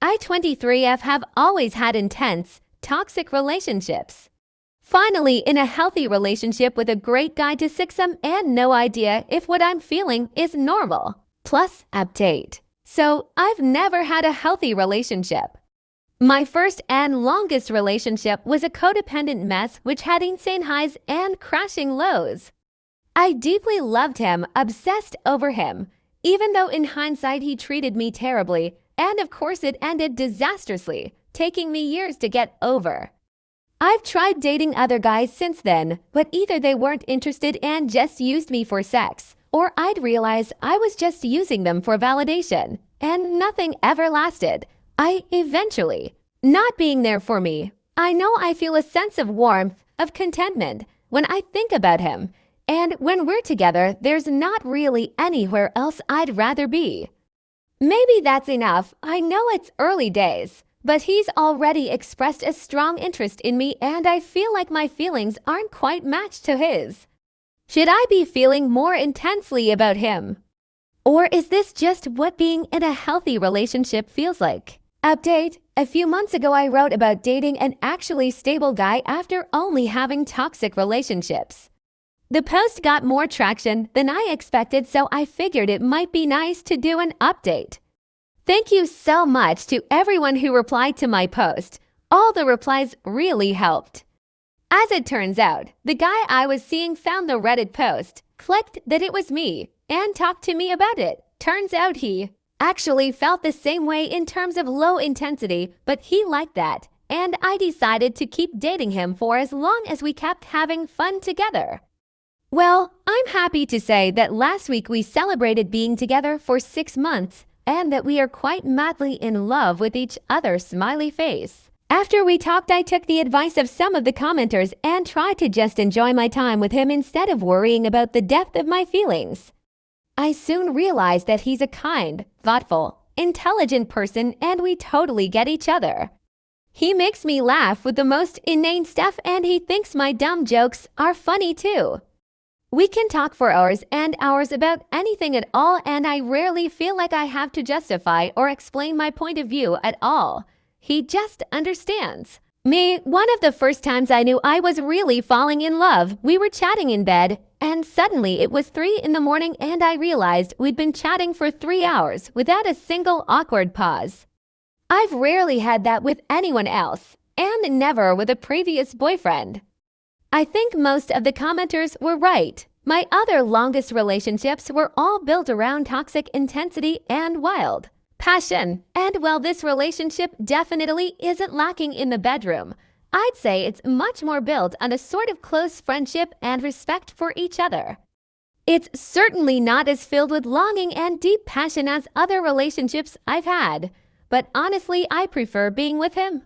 I-23F have always had intense, toxic relationships. Finally, in a healthy relationship with a great guy to 6'em and no idea if what I'm feeling is normal. Plus, update. So, I've never had a healthy relationship. My first and longest relationship was a codependent mess which had insane highs and crashing lows. I deeply loved him, obsessed over him, even though in hindsight he treated me terribly, and of course it ended disastrously, taking me years to get over. I've tried dating other guys since then, but either they weren't interested and just used me for sex, or I'd realize I was just using them for validation, and nothing ever lasted. Eventually, not being there for me. I know I feel a sense of warmth, of contentment, when I think about him, and when we're together, there's not really anywhere else I'd rather be. Maybe that's enough. I know it's early days, but he's already expressed a strong interest in me and I feel like my feelings aren't quite matched to his. Should I be feeling more intensely about him? Or is this just what being in a healthy relationship feels like? Update. A few months ago I wrote about dating an actually stable guy after only having toxic relationships. The post got more traction than I expected, so I figured it might be nice to do an update. Thank you so much to everyone who replied to my post. All the replies really helped. As it turns out, the guy I was seeing found the Reddit post, clicked that it was me, and talked to me about it. Turns out he actually felt the same way in terms of low intensity, but he liked that, and I decided to keep dating him for as long as we kept having fun together. Well, I'm happy to say that last week we celebrated being together for 6 months and that we are quite madly in love with each other, smiley face. After we talked, I took the advice of some of the commenters and tried to just enjoy my time with him instead of worrying about the depth of my feelings. I soon realized that he's a kind, thoughtful, intelligent person and we totally get each other. He makes me laugh with the most inane stuff and he thinks my dumb jokes are funny too. We can talk for hours and hours about anything at all and I rarely feel like I have to justify or explain my point of view at all. He just understands. One of the first times I knew I was really falling in love, we were chatting in bed and suddenly it was 3 in the morning and I realized we'd been chatting for 3 hours without a single awkward pause. I've rarely had that with anyone else and never with a previous boyfriend. I think most of the commenters were right. My other longest relationships were all built around toxic intensity and wild passion. And while this relationship definitely isn't lacking in the bedroom, I'd say it's much more built on a sort of close friendship and respect for each other. It's certainly not as filled with longing and deep passion as other relationships I've had, but honestly, I prefer being with him.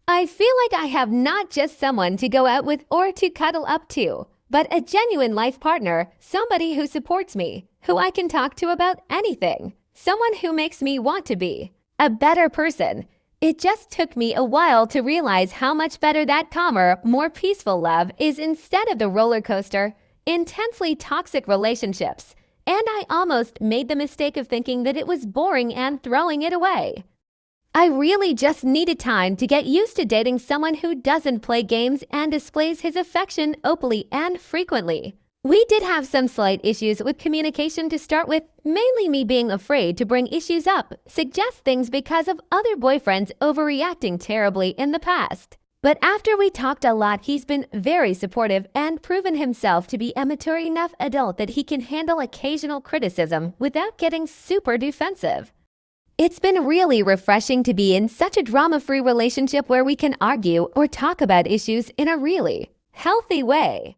I feel like I have not just someone to go out with or to cuddle up to, but a genuine life partner, somebody who supports me, who I can talk to about anything, someone who makes me want to be a better person. It just took me a while to realize how much better that calmer, more peaceful love is instead of the roller coaster, intensely toxic relationships, and I almost made the mistake of thinking that it was boring and throwing it away. I really just needed time to get used to dating someone who doesn't play games and displays his affection openly and frequently. We did have some slight issues with communication to start with, mainly me being afraid to bring issues up, suggest things because of other boyfriends overreacting terribly in the past. But after we talked a lot, he's been very supportive and proven himself to be a mature enough adult that he can handle occasional criticism without getting super defensive. It's been really refreshing to be in such a drama-free relationship where we can argue or talk about issues in a really healthy way.